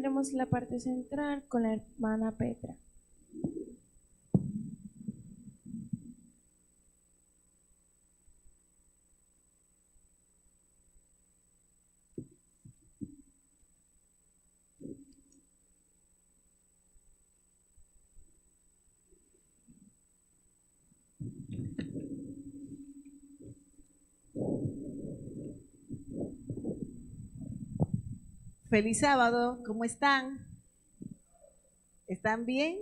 tendremos la parte central con la hermana Petra. Feliz sábado, ¿cómo están? ¿Están bien?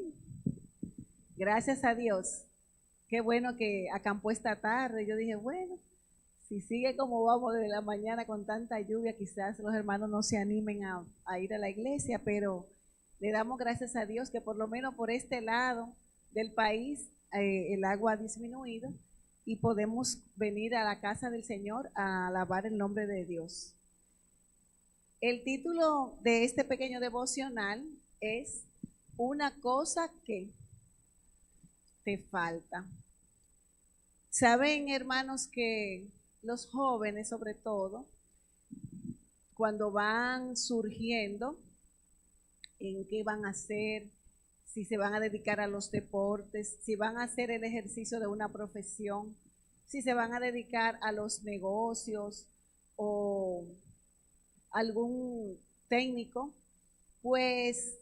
Gracias a Dios. Qué bueno que acampó esta tarde. Yo dije, bueno, si sigue como vamos desde la mañana con tanta lluvia, quizás los hermanos no se animen a ir a la iglesia, pero le damos gracias a Dios que por lo menos por este lado del país el agua ha disminuido y podemos venir a la casa del Señor a alabar el nombre de Dios. El título de este pequeño devocional es Una cosa que te falta. Saben, hermanos, que los jóvenes, sobre todo, cuando van surgiendo en qué van a hacer, si se van a dedicar a los deportes, si van a hacer el ejercicio de una profesión, si se van a dedicar a los negocios o algún técnico, pues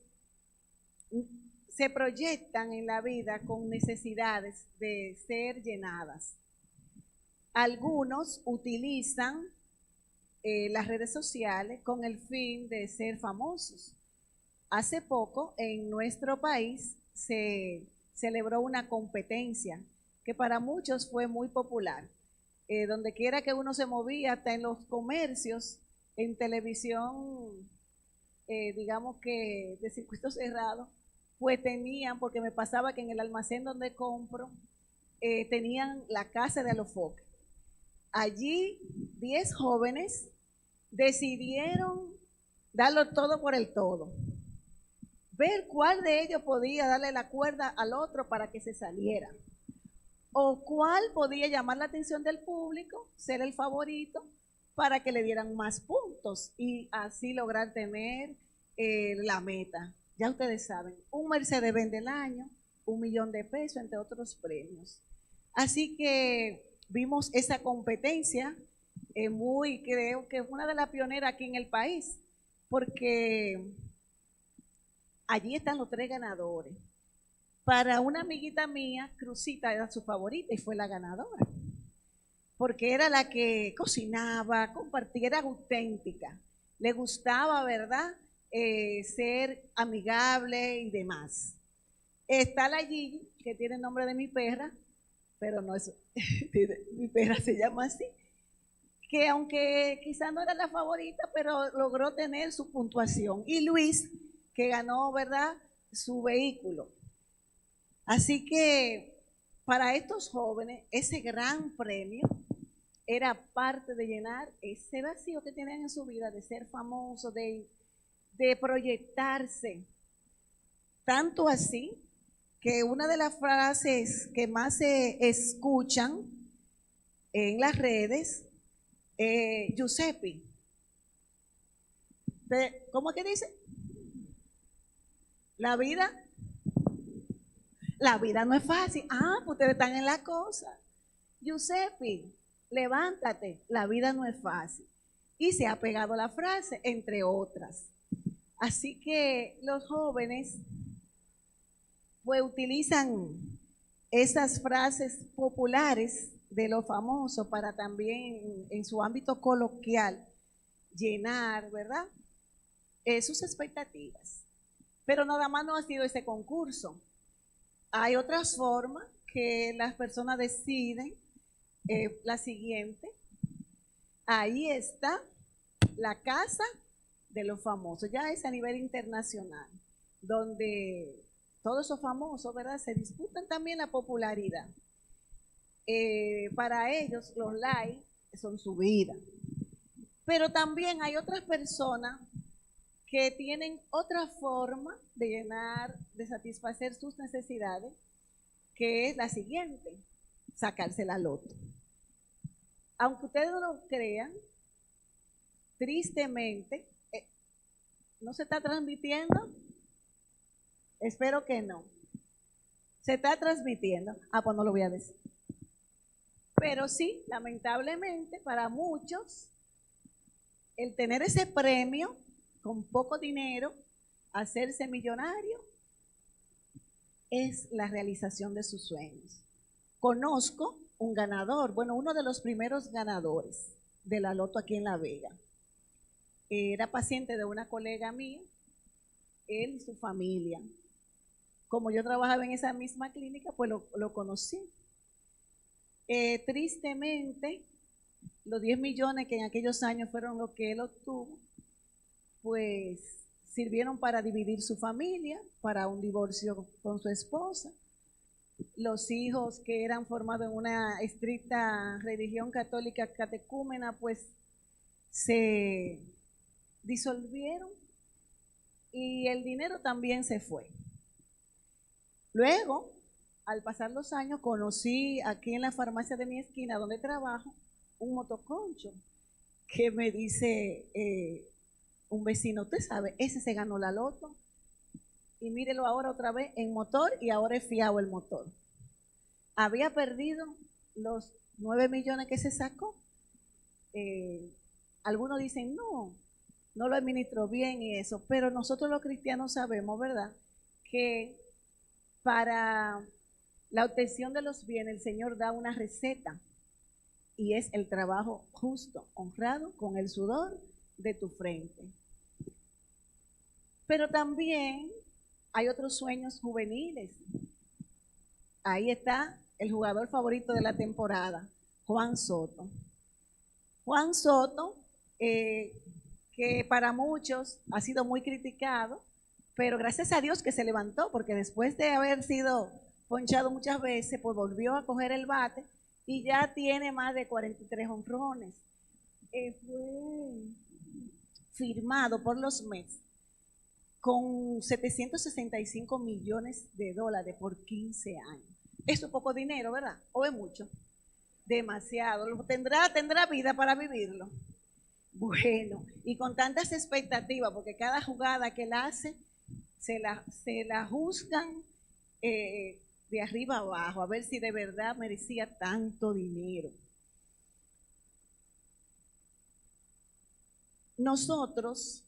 se proyectan en la vida con necesidades de ser llenadas. Algunos utilizan las redes sociales con el fin de ser famosos. Hace poco en nuestro país se celebró una competencia que para muchos fue muy popular. Donde quiera que uno se movía, hasta en los comercios, en televisión, digamos que de circuito cerrado, pues tenían, porque me pasaba que en el almacén donde compro, tenían la casa de Alofoque. Allí 10 jóvenes decidieron darlo todo por el todo, ver cuál de ellos podía darle la cuerda al otro para que se saliera, o cuál podía llamar la atención del público, ser el favorito, para que le dieran más puntos y así lograr tener la meta. Ya ustedes saben, un Mercedes-Benz del año, $1.000.000 entre otros premios. Así que vimos esa competencia creo que es una de las pioneras aquí en el país, porque allí están los 3 ganadores. Para una amiguita mía, Cruzita era su favorita y fue la ganadora, porque era la que cocinaba, compartía, era auténtica, le gustaba, ¿verdad?, ser amigable y demás. Está la Gigi, que tiene el nombre de mi perra, pero no es, mi perra se llama así, que aunque quizás no era la favorita, pero logró tener su puntuación. Y Luis, que ganó, ¿verdad?, su vehículo. Así que para estos jóvenes, ese gran premio era parte de llenar ese vacío que tienen en su vida de ser famosos, de proyectarse. Tanto así que una de las frases que más se escuchan en las redes, Giuseppe, ¿cómo que dice? La vida no es fácil. Pues ustedes están en la cosa. Giuseppe, levántate, la vida no es fácil. Y se ha pegado la frase, entre otras. Así que los jóvenes pues utilizan esas frases populares de los famosos para también en su ámbito coloquial llenar, ¿verdad?, sus expectativas. Pero nada más no ha sido ese concurso. Hay otras formas que las personas deciden, la siguiente. Ahí está la casa de los famosos, ya es a nivel internacional, donde todos esos famosos, ¿verdad?, se disputan también la popularidad. Para ellos los likes son su vida. Pero también hay otras personas que tienen otra forma de llenar, de satisfacer sus necesidades, que es la siguiente: sacarse la loto. Aunque ustedes no lo crean, tristemente, ¿No se está transmitiendo? Espero que no. ¿Se está transmitiendo? Ah, pues no lo voy a decir. Pero sí, lamentablemente, para muchos, el tener ese premio con poco dinero, hacerse millonario, es la realización de sus sueños. Conozco un ganador, bueno, uno de los primeros ganadores de la loto aquí en La Vega. Era paciente de una colega mía, él y su familia. Como yo trabajaba en esa misma clínica, pues lo conocí. Tristemente, los 10 millones que en aquellos años fueron lo que él obtuvo, pues sirvieron para dividir su familia, para un divorcio con su esposa. Los hijos que eran formados en una estricta religión católica catecúmena, pues se disolvieron y el dinero también se fue. Luego, al pasar los años, conocí aquí en la farmacia de mi esquina, donde trabajo, un motoconcho que me dice un vecino, usted sabe, ese se ganó la loto y mírelo ahora otra vez en motor y ahora es fiado el motor. Había perdido los 9 millones que se sacó. Algunos dicen, no lo administró bien y eso, pero nosotros los cristianos sabemos, ¿verdad?, que para la obtención de los bienes el Señor da una receta y es el trabajo justo, honrado, con el sudor de tu frente. Pero también hay otros sueños juveniles. Ahí está el jugador favorito de la temporada, Juan Soto. Juan Soto, que para muchos ha sido muy criticado, pero gracias a Dios que se levantó, porque después de haber sido ponchado muchas veces, pues volvió a coger el bate y ya tiene más de 43 honrones. Fue firmado por los Mets con 765 millones de dólares por 15 años. Eso es poco dinero, ¿verdad? ¿O es mucho? Demasiado. ¿Tendrá vida para vivirlo? Bueno, y con tantas expectativas, porque cada jugada que él hace, se la juzgan de arriba abajo, a ver si de verdad merecía tanto dinero. Nosotros,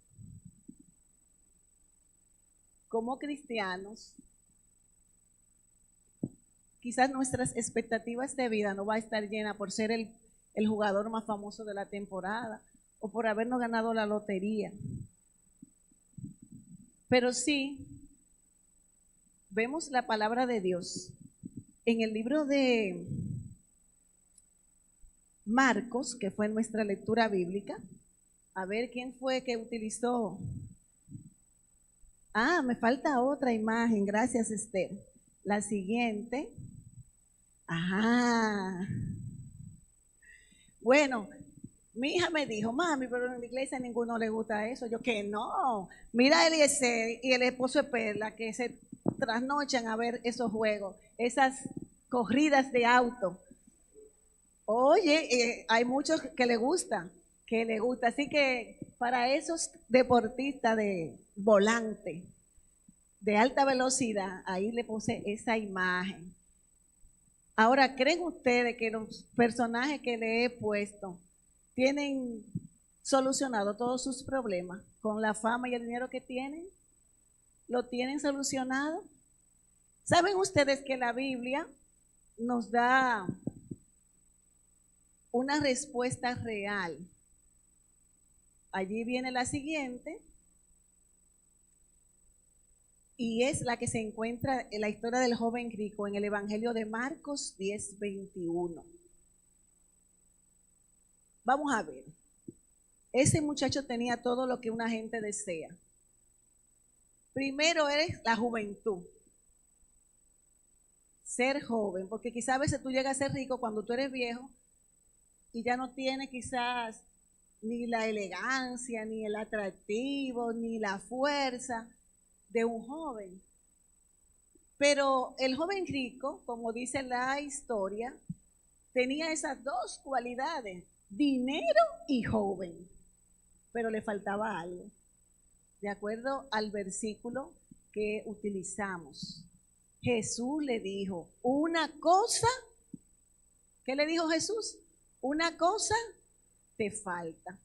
como cristianos, quizás nuestras expectativas de vida no va a estar llena por ser el jugador más famoso de la temporada o por habernos ganado la lotería. Pero sí, vemos la palabra de Dios en el libro de Marcos, que fue nuestra lectura bíblica. A ver, ¿quién fue que utilizó? Ah, me falta otra imagen, gracias Esther. La siguiente. Ajá. Bueno, mi hija me dijo, mami, pero en la iglesia a ninguno le gusta eso. Yo, que no. Mira a Eliezer y el esposo de Perla, que se trasnochan a ver esos juegos, esas corridas de auto. Oye, hay muchos que le gusta. Así que para esos deportistas de volante, de alta velocidad, ahí le puse esa imagen. Ahora, ¿creen ustedes que los personajes que le he puesto tienen solucionado todos sus problemas con la fama y el dinero que tienen? ¿Lo tienen solucionado? ¿Saben ustedes que la Biblia nos da una respuesta real? Allí viene la siguiente, y es la que se encuentra en la historia del joven rico en el Evangelio de Marcos 10:21. Vamos a ver. Ese muchacho tenía todo lo que una gente desea. Primero es la juventud. Ser joven, porque quizás a veces tú llegas a ser rico cuando tú eres viejo y ya no tienes quizás ni la elegancia, ni el atractivo, ni la fuerza de un joven. Pero el joven rico, como dice la historia, tenía esas dos cualidades, dinero y joven, pero le faltaba algo. de acuerdo al versículo que utilizamos. Jesús le dijo, una cosa, ¿qué le dijo Jesús? Una cosa te falta.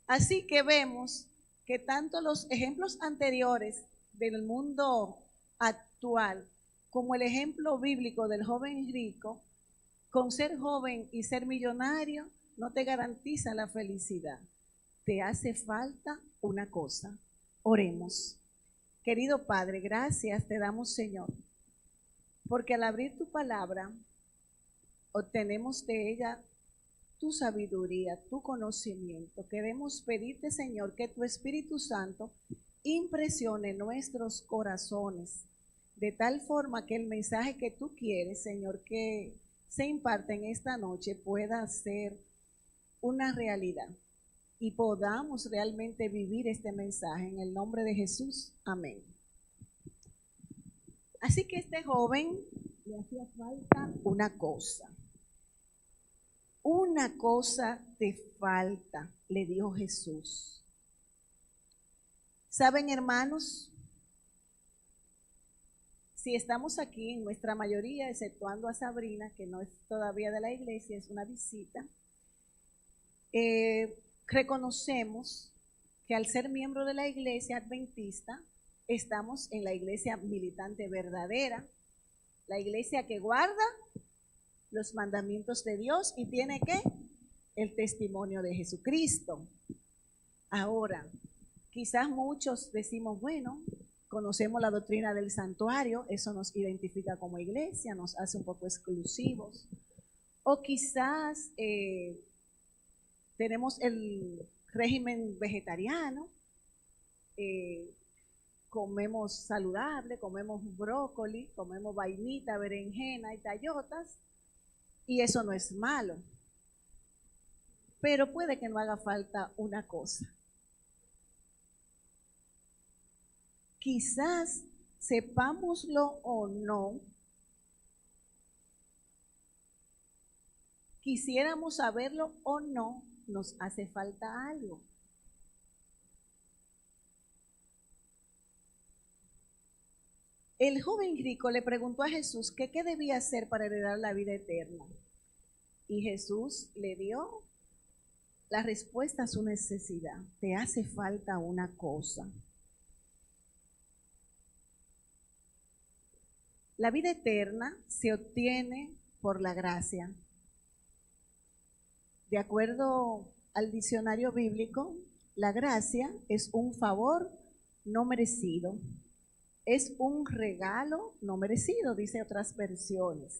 Así que vemos que tanto los ejemplos anteriores del mundo actual como el ejemplo bíblico del joven rico, con ser joven y ser millonario no te garantiza la felicidad. Te hace falta una cosa. Oremos. Querido Padre, gracias te damos, Señor, porque al abrir tu palabra obtenemos de ella tu sabiduría, tu conocimiento. Queremos pedirte, Señor, que tu Espíritu Santo impresione nuestros corazones de tal forma que el mensaje que tú quieres, Señor, que se imparte en esta noche pueda ser una realidad y podamos realmente vivir este mensaje en el nombre de Jesús. Amén. Así que este joven le hacía falta una cosa. Una cosa te falta, le dijo Jesús. ¿Saben, hermanos? Si estamos aquí, en nuestra mayoría, exceptuando a Sabrina, que no es todavía de la iglesia, es una visita, reconocemos que al ser miembro de la iglesia adventista, estamos en la iglesia militante verdadera, la iglesia que guarda los mandamientos de Dios y tiene ¿qué? El testimonio de Jesucristo. Ahora, quizás muchos decimos, bueno, conocemos la doctrina del santuario, eso nos identifica como iglesia, nos hace un poco exclusivos. O quizás tenemos el régimen vegetariano, comemos saludable, comemos brócoli, comemos vainita, berenjena y tallotas, y eso no es malo. Pero puede que no haga falta una cosa. Quizás sepámoslo o no, quisiéramos saberlo o no, nos hace falta algo. El joven rico le preguntó a Jesús que qué debía hacer para heredar la vida eterna. Y Jesús le dio la respuesta a su necesidad. Te hace falta una cosa. La vida eterna se obtiene por la gracia. De acuerdo al diccionario bíblico, la gracia es un favor no merecido. Es un regalo no merecido, dice otras versiones.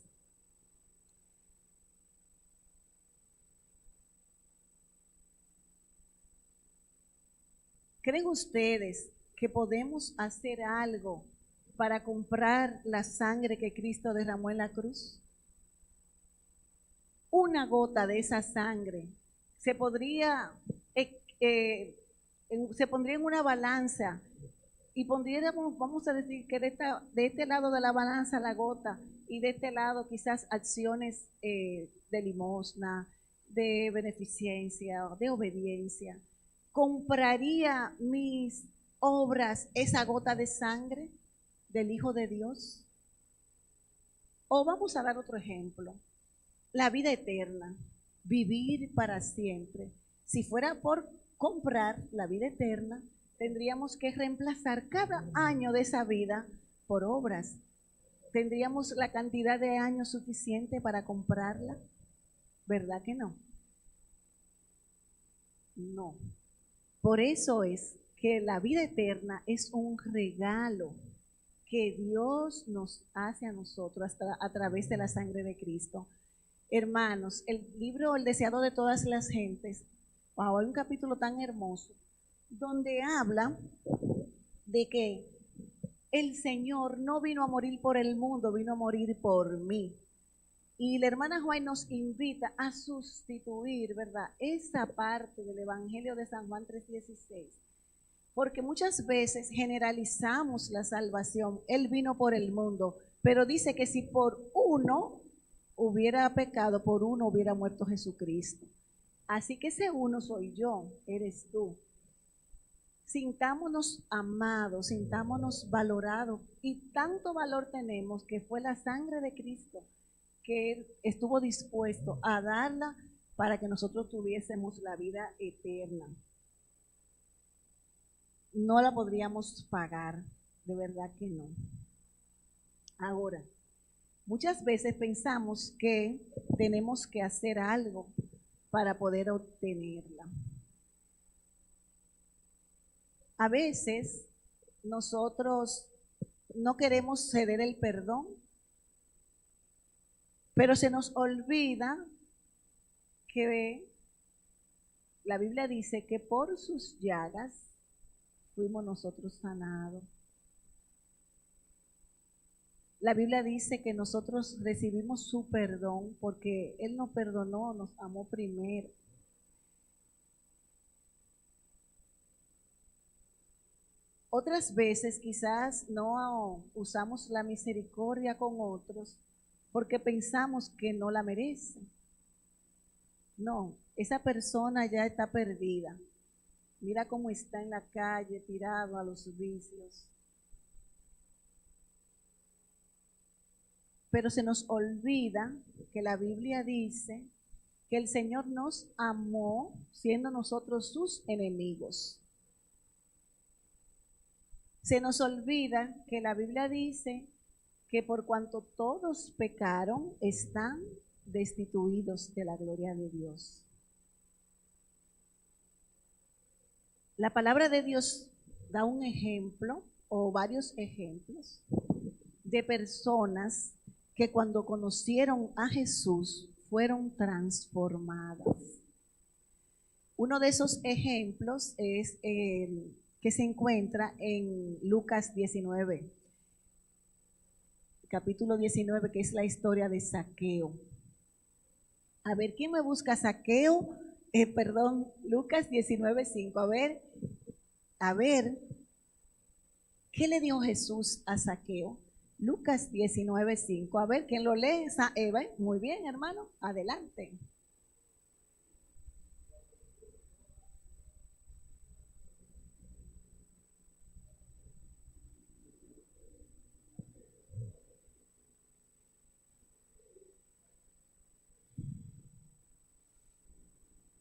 ¿Creen ustedes que podemos hacer algo para comprar la sangre que Cristo derramó en la cruz? Una gota de esa sangre se pondría en una balanza y pondríamos, vamos a decir que de este lado de la balanza la gota y de este lado quizás acciones de limosna, de beneficencia, de obediencia. ¿Compraría mis obras esa gota de sangre del Hijo de Dios? O vamos a dar otro ejemplo. La vida eterna, vivir para siempre. Si fuera por comprar la vida eterna, tendríamos que reemplazar cada año de esa vida por obras. ¿Tendríamos la cantidad de años suficiente para comprarla? ¿Verdad que no? No. Por eso es que la vida eterna es un regalo que Dios nos hace a nosotros a través de la sangre de Cristo. Hermanos, el libro El deseado de todas las gentes, wow, hay un capítulo tan hermoso donde habla de que el Señor no vino a morir por el mundo, vino a morir por mí. Y la hermana Juan nos invita a sustituir, ¿verdad?, esa parte del Evangelio de San Juan 3:16. Porque muchas veces generalizamos la salvación. Él vino por el mundo, pero dice que si por uno hubiera pecado, por uno hubiera muerto Jesucristo. Así que ese uno soy yo, eres tú. sintámonos amados, sintámonos valorados, y tanto valor tenemos que fue la sangre de Cristo que Él estuvo dispuesto a darla para que nosotros tuviésemos la vida eterna. No la podríamos pagar, de verdad que no. Ahora, muchas veces pensamos que tenemos que hacer algo para poder obtenerla. A veces nosotros no queremos ceder el perdón, pero se nos olvida que la Biblia dice que por sus llagas fuimos nosotros sanados. La Biblia dice que nosotros recibimos su perdón porque Él nos perdonó, nos amó primero. Otras veces quizás no usamos la misericordia con otros porque pensamos que no la merecen. No, esa persona ya está perdida. Mira cómo está en la calle, tirado a los vicios. Pero se nos olvida que la Biblia dice que el Señor nos amó siendo nosotros sus enemigos. Se nos olvida que la Biblia dice que por cuanto todos pecaron, están destituidos de la gloria de Dios. La palabra de Dios da un ejemplo o varios ejemplos de personas que cuando conocieron a Jesús fueron transformadas. Uno de esos ejemplos es el que se encuentra en Lucas 19, capítulo 19, que es la historia de Zaqueo. A ver, ¿quién me busca Zaqueo? Lucas 19:5. A ver, ¿qué le dio Jesús a Zaqueo? Lucas 19:5. A ver, ¿quién lo lee? Eva. Muy bien, hermano, adelante.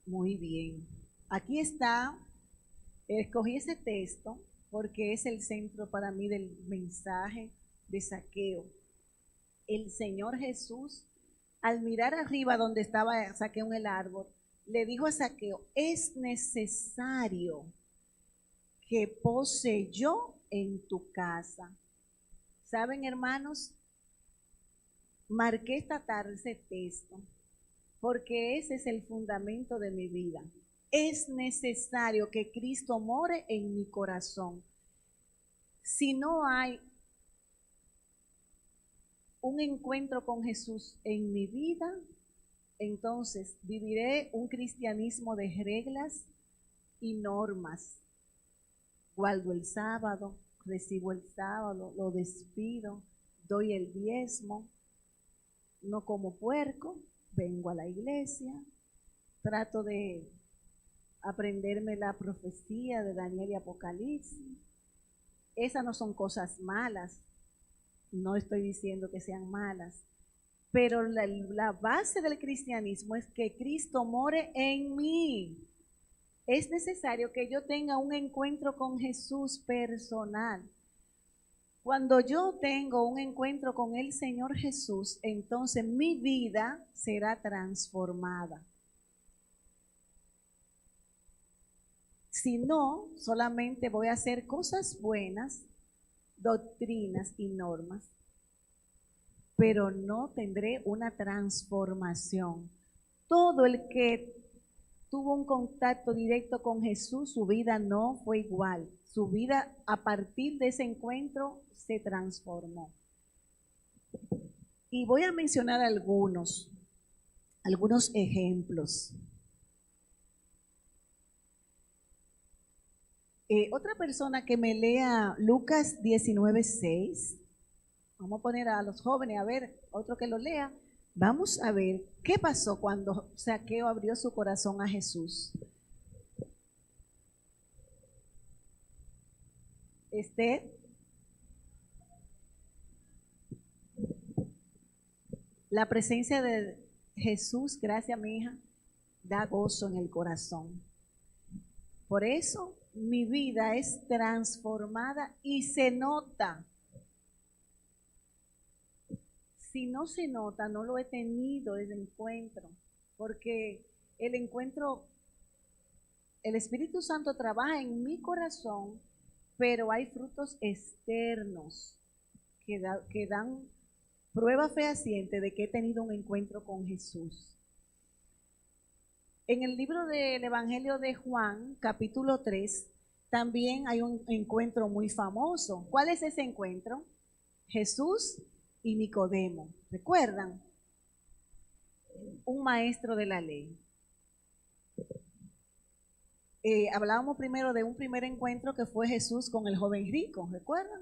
Muy bien. Aquí está, escogí ese texto porque es el centro para mí del mensaje de Zaqueo. El Señor Jesús, al mirar arriba donde estaba Zaqueo en el árbol, le dijo a Zaqueo: es necesario que pose yo en tu casa. ¿Saben, hermanos? Marqué esta tarde ese texto porque ese es el fundamento de mi vida. Es necesario que Cristo more en mi corazón. Si no hay un encuentro con Jesús en mi vida, entonces viviré un cristianismo de reglas y normas. Guardo el sábado, recibo el sábado, lo despido, doy el diezmo, no como puerco, vengo a la iglesia, trato de aprenderme la profecía de Daniel y Apocalipsis. Esas no son cosas malas, no estoy diciendo que sean malas, pero la base del cristianismo es que Cristo more en mí. Es necesario que yo tenga un encuentro con Jesús personal. Cuando yo tengo un encuentro con el Señor Jesús, entonces mi vida será transformada. Si no, solamente voy a hacer cosas buenas, doctrinas y normas, pero no tendré una transformación. Todo el que tuvo un contacto directo con Jesús, su vida no fue igual. Su vida a partir de ese encuentro se transformó. Y voy a mencionar algunos ejemplos. Otra persona que me lea Lucas 19:6. Vamos a poner a los jóvenes, a ver, otro que lo lea. Vamos a ver qué pasó cuando Zaqueo abrió su corazón a Jesús. Esther. La presencia de Jesús, gracias mi hija, da gozo en el corazón. Por eso mi vida es transformada y se nota. Si no se nota, no lo he tenido ese encuentro, porque el encuentro, el Espíritu Santo trabaja en mi corazón, pero hay frutos externos que dan prueba fehaciente de que he tenido un encuentro con Jesús. En el libro del Evangelio de Juan, capítulo 3, también hay un encuentro muy famoso. ¿Cuál es ese encuentro? Jesús y Nicodemo. ¿Recuerdan? Un maestro de la ley. Hablábamos primero de un primer encuentro que fue Jesús con el joven rico, ¿recuerdan?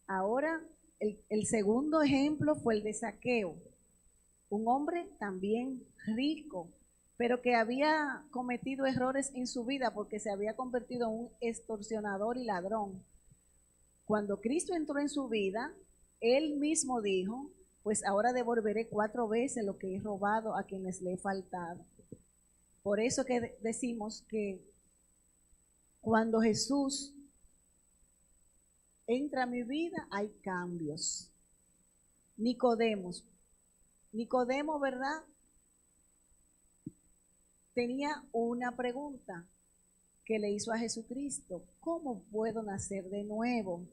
Ahora, el segundo ejemplo fue el de Zaqueo, un hombre también rico, pero que había cometido errores en su vida porque se había convertido en un extorsionador y ladrón. Cuando Cristo entró en su vida, él mismo dijo, pues ahora devolveré 4 veces lo que he robado a quienes le he faltado. Por eso que decimos que cuando Jesús entra a mi vida hay cambios. Nicodemo, ¿verdad? Tenía una pregunta que le hizo a Jesucristo: ¿cómo puedo nacer de nuevo?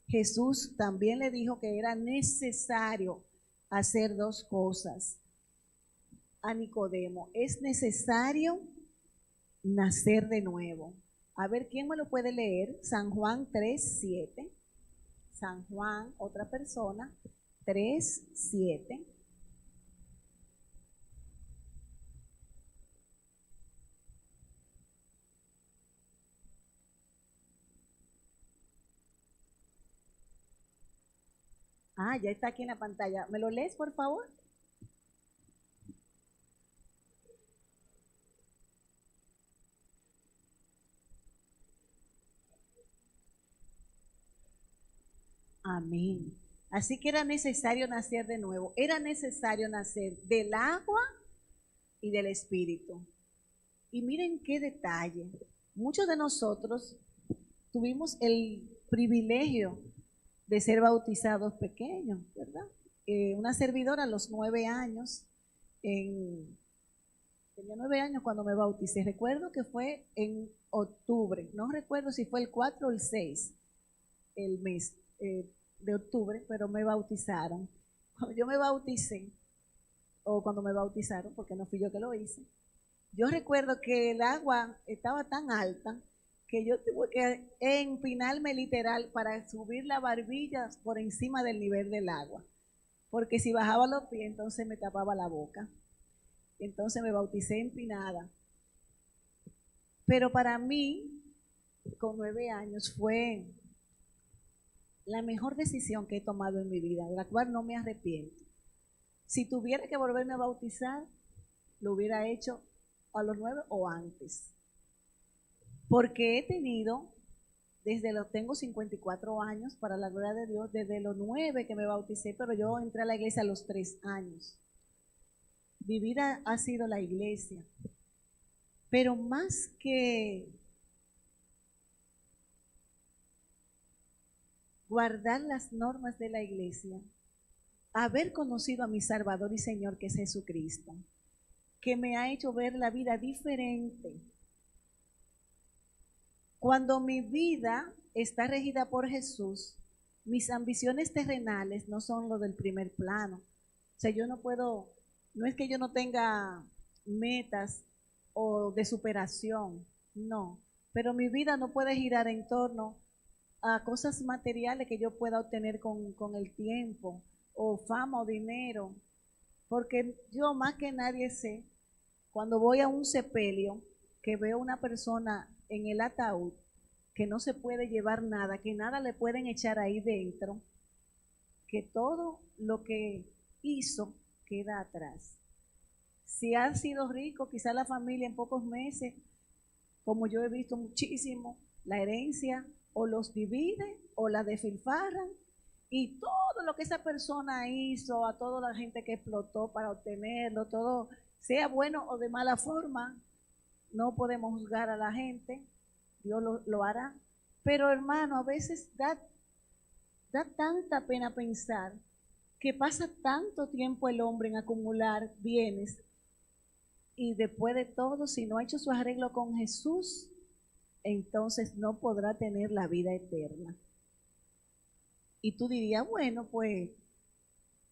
Jesús también le dijo que era necesario hacer 2 cosas. A Nicodemo, es necesario nacer de nuevo. A ver, ¿quién me lo puede leer? San Juan 3:7. San Juan, otra persona, 3:7. Ya está aquí en la pantalla. ¿Me lo lees, por favor? Amén. Así que era necesario nacer de nuevo. Era necesario nacer del agua y del Espíritu. Y miren qué detalle. Muchos de nosotros tuvimos el privilegio de ser bautizados pequeños, ¿verdad? Una servidora a los 9 años, tenía 9 años cuando me bauticé. Recuerdo que fue en octubre, no recuerdo si fue el 4 o el 6, el mes de octubre, pero me bautizaron. Cuando yo me bauticé, o cuando me bautizaron, porque no fui yo que lo hice, yo recuerdo que el agua estaba tan alta que yo tuve que empinarme literal para subir la barbilla por encima del nivel del agua, porque si bajaba los pies entonces me tapaba la boca. Entonces me bauticé empinada. Pero para mí, con 9 años, fue la mejor decisión que he tomado en mi vida, de la cual no me arrepiento. Si tuviera que volverme a bautizar, lo hubiera hecho a los 9 o antes. Porque he tenido, tengo 54 años, para la gloria de Dios, desde los 9 que me bauticé, pero yo entré a la iglesia a los 3 años. Mi vida ha sido la iglesia. Pero más que guardar las normas de la iglesia, haber conocido a mi Salvador y Señor, que es Jesucristo, que me ha hecho ver la vida diferente. Cuando mi vida está regida por Jesús, mis ambiciones terrenales no son lo del primer plano. O sea, yo no puedo, no es que yo no tenga metas o de superación, no, pero mi vida no puede girar en torno a cosas materiales que yo pueda obtener con el tiempo, o fama o dinero, porque yo más que nadie sé, cuando voy a un sepelio, que veo una persona en el ataúd, que no se puede llevar nada, que nada le pueden echar ahí dentro, que todo lo que hizo queda atrás. Si ha sido rico, quizá la familia en pocos meses, como yo he visto muchísimo, la herencia o los divide o la despilfarran, y todo lo que esa persona hizo, a toda la gente que explotó para obtenerlo, todo, sea bueno o de mala forma, no podemos juzgar a la gente, Dios lo hará. Pero hermano, a veces da tanta pena pensar que pasa tanto tiempo el hombre en acumular bienes y después de todo, si no ha hecho su arreglo con Jesús, entonces no podrá tener la vida eterna. Y tú dirías, bueno, pues,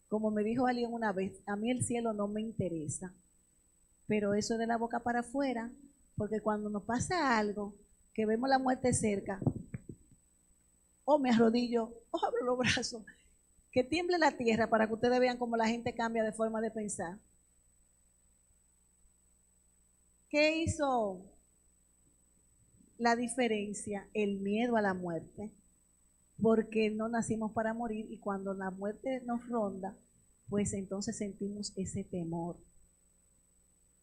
como me dijo alguien una vez, a mí el cielo no me interesa, pero eso es de la boca para afuera, porque cuando nos pasa algo, que vemos la muerte cerca, o me arrodillo, o abro los brazos, que tiemble la tierra para que ustedes vean cómo la gente cambia de forma de pensar. ¿Qué hizo la diferencia? El miedo a la muerte, porque no nacimos para morir, y cuando la muerte nos ronda, pues entonces sentimos ese temor.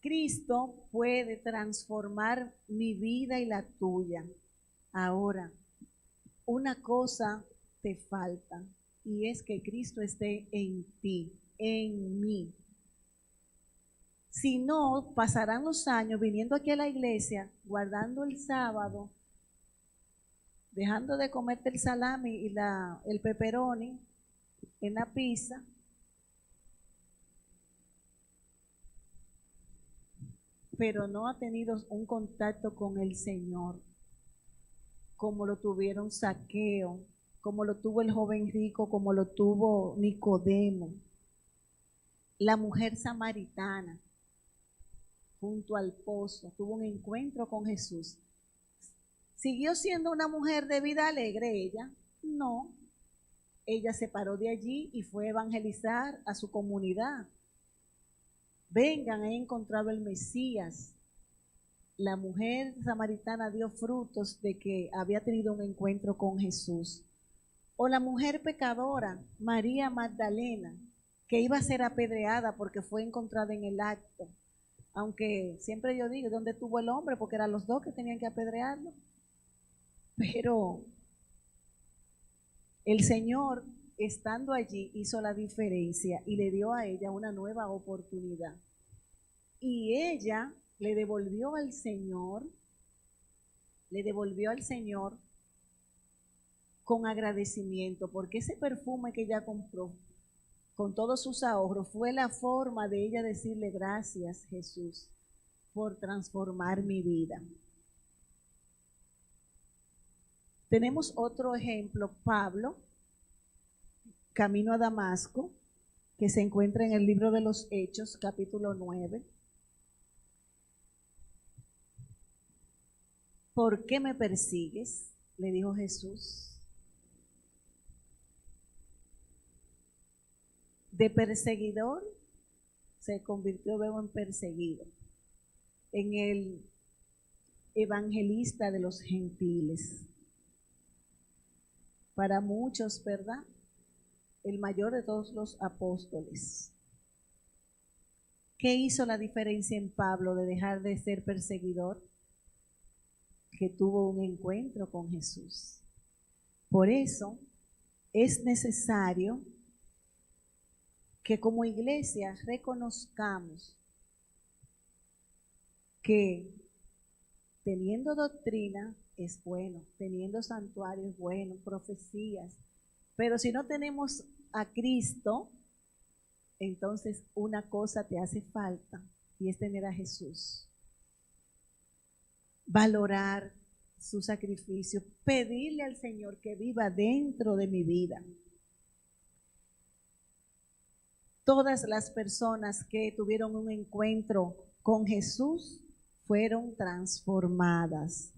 Cristo puede transformar mi vida y la tuya. Ahora, una cosa te falta, y es que Cristo esté en ti, en mí. Si no, pasarán los años viniendo aquí a la iglesia, guardando el sábado, dejando de comerte el salami y el pepperoni en la pizza, pero no ha tenido un contacto con el Señor, como lo tuvieron Zaqueo, como lo tuvo el joven rico, como lo tuvo Nicodemo, la mujer samaritana, junto al pozo, tuvo un encuentro con Jesús. ¿Siguió siendo una mujer de vida alegre ella? No. Ella se paró de allí y fue a evangelizar a su comunidad. Vengan, he encontrado el Mesías. La mujer samaritana dio frutos de que había tenido un encuentro con Jesús. O la mujer pecadora, María Magdalena, que iba a ser apedreada porque fue encontrada en el acto. Aunque siempre yo digo, ¿dónde estuvo el hombre? Porque eran los dos que tenían que apedrearlo. Pero el Señor, estando allí, hizo la diferencia y le dio a ella una nueva oportunidad. Y ella le devolvió al Señor con agradecimiento, porque ese perfume que ella compró con todos sus ahorros fue la forma de ella decirle: gracias, Jesús, por transformar mi vida. Tenemos otro ejemplo, Pablo, camino a Damasco, que se encuentra en el libro de los Hechos, capítulo 9. ¿Por qué me persigues?, le dijo Jesús. De perseguidor se convirtió luego en perseguido, en el evangelista de los gentiles. Para muchos, ¿verdad?, el mayor de todos los apóstoles. ¿Qué hizo la diferencia en Pablo de dejar de ser perseguidor? Que tuvo un encuentro con Jesús. Por eso es necesario que como iglesia reconozcamos que teniendo doctrina es bueno, teniendo santuario es bueno, profecías, pero si no tenemos a Cristo, entonces una cosa te hace falta, y es tener a Jesús. Valorar su sacrificio, pedirle al Señor que viva dentro de mi vida. Todas las personas que tuvieron un encuentro con Jesús fueron transformadas.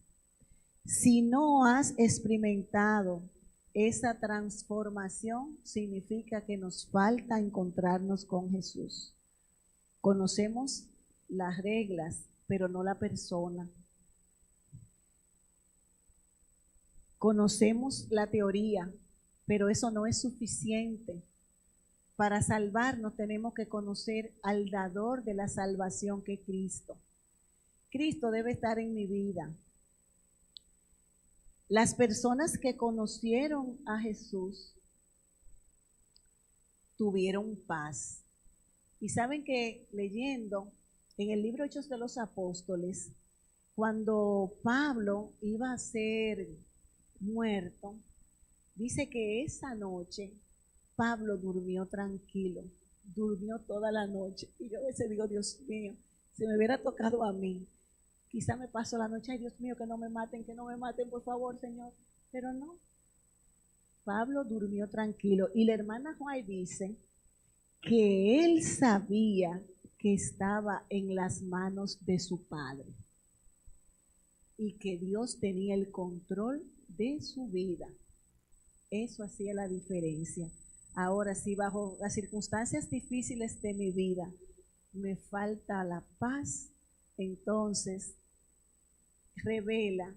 Si no has experimentado esa transformación, significa que nos falta encontrarnos con Jesús. Conocemos las reglas, pero no la persona. Conocemos la teoría, pero eso no es suficiente. Para salvarnos tenemos que conocer al dador de la salvación, que es Cristo. Cristo debe estar en mi vida. Las personas que conocieron a Jesús tuvieron paz. Y saben que leyendo en el libro Hechos de los Apóstoles, cuando Pablo iba a ser muerto, dice que esa noche Pablo durmió tranquilo, durmió toda la noche. Y yo a veces digo, Dios mío, si me hubiera tocado a mí, quizá me paso la noche, ay Dios mío, que no me maten, por favor, Señor. Pero no, Pablo durmió tranquilo. Y la hermana Juárez dice que él sabía que estaba en las manos de su Padre y que Dios tenía el control de su vida. Eso hacía la diferencia. Ahora, si bajo las circunstancias difíciles de mi vida me falta la paz, entonces revela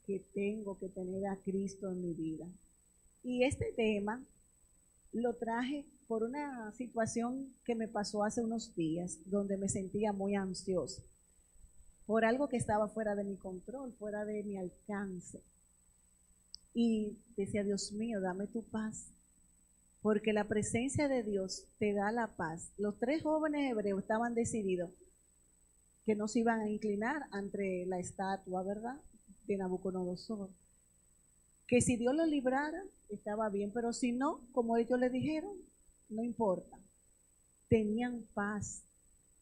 que tengo que tener a Cristo en mi vida. Y este tema lo traje por una situación que me pasó hace unos días, donde me sentía muy ansiosa, por algo que estaba fuera de mi control, fuera de mi alcance. Y decía, Dios mío, dame tu paz, porque la presencia de Dios te da la paz. Los 3 jóvenes hebreos estaban decididos que no se iban a inclinar ante la estatua, ¿verdad?, de Nabucodonosor. Que si Dios los librara, estaba bien, pero si no, como ellos le dijeron, no importa. Tenían paz,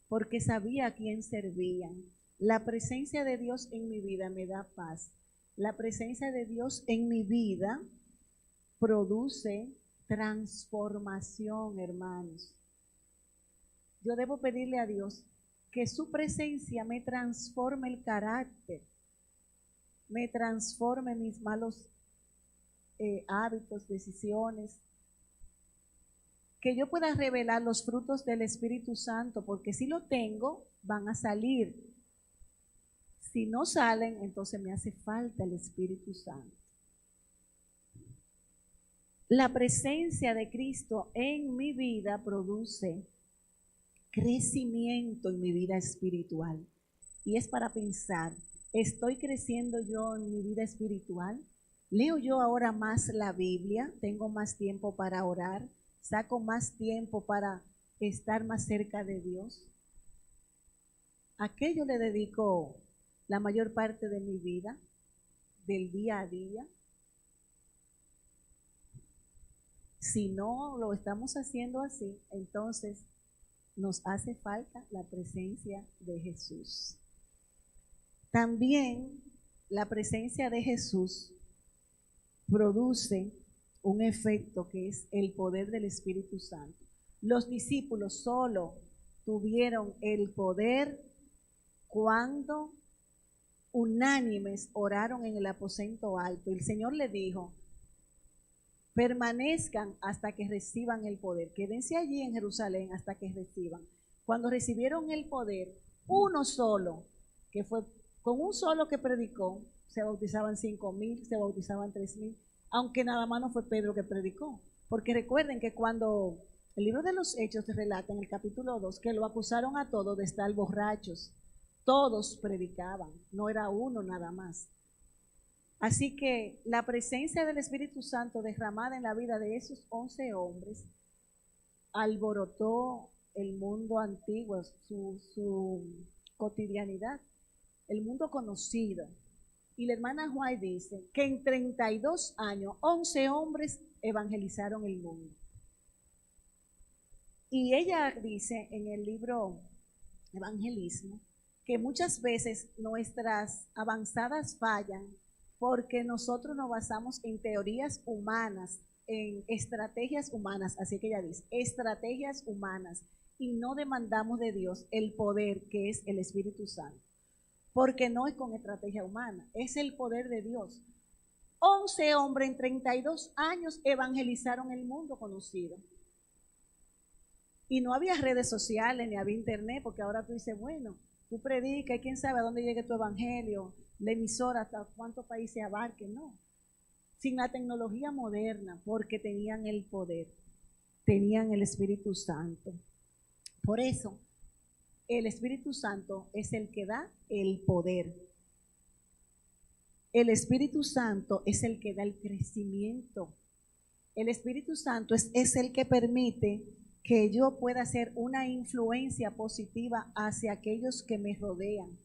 porque sabía a quién servían. La presencia de Dios en mi vida me da paz. La presencia de Dios en mi vida produce transformación, hermanos. Yo debo pedirle a Dios que su presencia me transforme el carácter, me transforme mis malos hábitos, decisiones, que yo pueda revelar los frutos del Espíritu Santo, porque si lo tengo, van a salir. Si no salen, entonces me hace falta el Espíritu Santo. La presencia de Cristo en mi vida produce crecimiento en mi vida espiritual. Y es para pensar, ¿estoy creciendo yo en mi vida espiritual? ¿Leo yo ahora más la Biblia? ¿Tengo más tiempo para orar? ¿Saco más tiempo para estar más cerca de Dios? ¿A qué yo le dedico la mayor parte de mi vida, del día a día? Si no lo estamos haciendo así, entonces nos hace falta la presencia de Jesús. También la presencia de Jesús produce un efecto que es el poder del Espíritu Santo. Los discípulos solo tuvieron el poder cuando unánimes oraron en el aposento alto. El Señor le dijo, permanezcan hasta que reciban el poder. Quédense allí en Jerusalén hasta que reciban. Cuando recibieron el poder, uno solo, que fue con un solo que predicó, se bautizaban 5,000, se bautizaban 3,000, aunque nada más no fue Pedro que predicó. Porque recuerden que cuando el libro de los Hechos te relata en el capítulo 2 que lo acusaron a todos de estar borrachos, todos predicaban, no era uno nada más. Así que la presencia del Espíritu Santo derramada en la vida de esos 11 hombres alborotó el mundo antiguo, su cotidianidad, el mundo conocido. Y la hermana Juárez dice que en 32 años, 11 hombres evangelizaron el mundo. Y ella dice en el libro Evangelismo que muchas veces nuestras avanzadas fallan porque nosotros nos basamos en teorías humanas, en estrategias humanas, así que ella dice, estrategias humanas, y no demandamos de Dios el poder que es el Espíritu Santo, porque no es con estrategia humana, es el poder de Dios. 11 hombres en 32 años evangelizaron el mundo conocido. Y no había redes sociales, ni había internet, porque ahora tú dices, bueno, tú predicas, y quién sabe a dónde llegue tu evangelio, la emisora, hasta cuántos países abarque, no. Sin la tecnología moderna, porque tenían el poder, tenían el Espíritu Santo. Por eso, el Espíritu Santo es el que da el poder. El Espíritu Santo es el que da el crecimiento. El Espíritu Santo es el que permite que yo pueda ser una influencia positiva hacia aquellos que me rodean.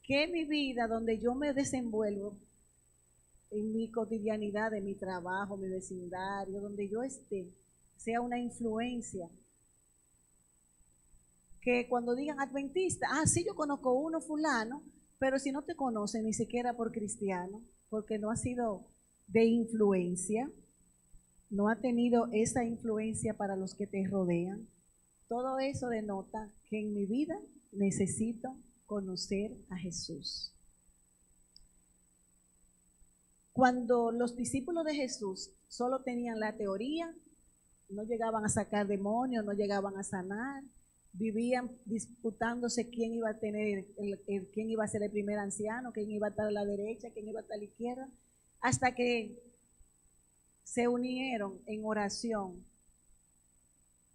Que mi vida, donde yo me desenvuelvo, en mi cotidianidad, en mi trabajo, mi vecindario, donde yo esté, sea una influencia. Que cuando digan adventista, sí, yo conozco uno fulano, pero si no te conocen ni siquiera por cristiano, porque no ha sido de influencia, no ha tenido esa influencia para los que te rodean, todo eso denota que en mi vida necesito conocer a Jesús. Cuando los discípulos de Jesús solo tenían la teoría, no llegaban a sacar demonios, no llegaban a sanar, vivían disputándose quién iba a tener, quién iba a ser el primer anciano, quién iba a estar a la derecha, quién iba a estar a la izquierda, hasta que se unieron en oración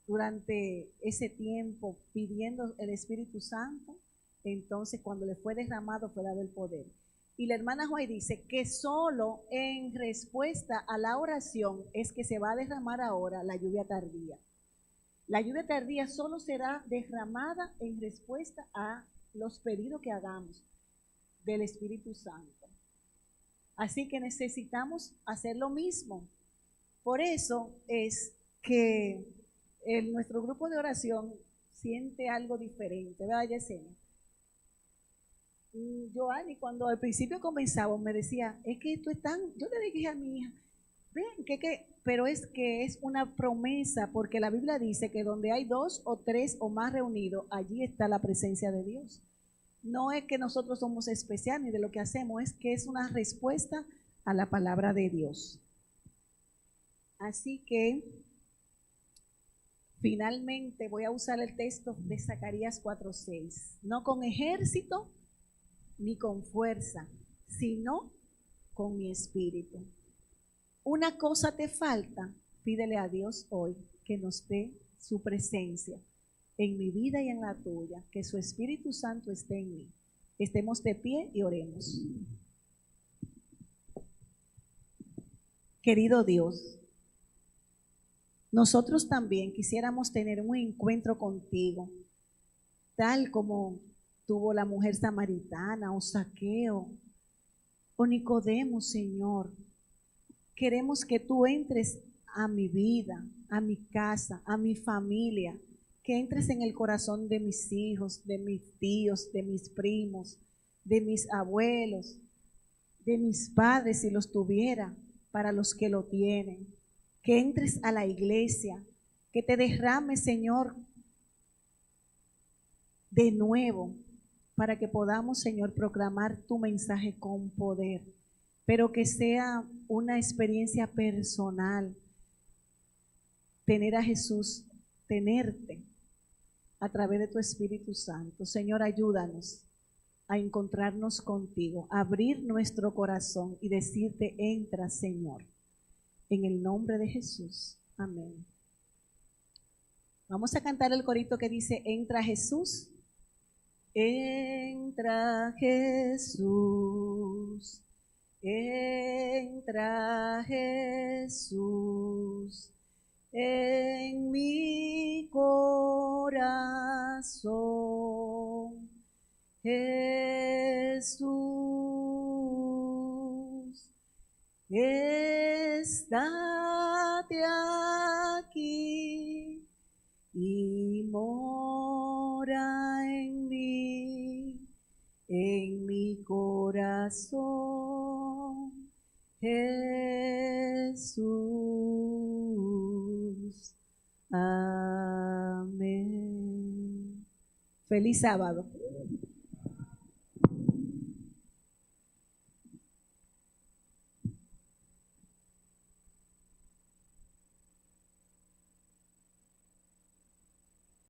durante ese tiempo pidiendo el Espíritu Santo. Entonces cuando le fue derramado fue dado el poder. Y la hermana Joy dice que solo en respuesta a la oración es que se va a derramar ahora la lluvia tardía. La lluvia tardía solo será derramada en respuesta a los pedidos que hagamos del Espíritu Santo. Así que necesitamos hacer lo mismo. Por eso es que nuestro grupo de oración siente algo diferente, ¿verdad, Yesenia? Joanny, cuando al principio comenzaba, me decía, es que esto es tan, yo le dije a mi hija, ven, pero es que es una promesa, porque la Biblia dice que donde hay 2 o 3 o más reunidos, allí está la presencia de Dios. No es que nosotros somos especiales ni de lo que hacemos, es que es una respuesta a la palabra de Dios. Así que finalmente voy a usar el texto de Zacarías 4:6. No con ejército ni con fuerza, sino con mi espíritu. Una cosa te falta, pídele a Dios hoy que nos dé su presencia en mi vida y en la tuya, que su Espíritu Santo esté en mí. Estemos de pie y oremos. Querido Dios, nosotros también quisiéramos tener un encuentro contigo, tal como tuvo la mujer samaritana o Zaqueo o Nicodemo, Señor. Queremos que tú entres a mi vida, a mi casa, a mi familia, que entres en el corazón de mis hijos, de mis tíos, de mis primos, de mis abuelos, de mis padres si los tuviera, para los que lo tienen. Que entres a la iglesia, que te derrames, Señor, de nuevo, para que podamos, Señor, proclamar tu mensaje con poder, pero que sea una experiencia personal, tener a Jesús, tenerte a través de tu Espíritu Santo. Señor, ayúdanos a encontrarnos contigo, a abrir nuestro corazón y decirte, entra, Señor, en el nombre de Jesús. Amén. Vamos a cantar el corito que dice, entra Jesús. Entra Jesús, entra Jesús, en mi corazón, Jesús, estate aquí y mora en mi corazón, Jesús. Amén. Feliz sábado.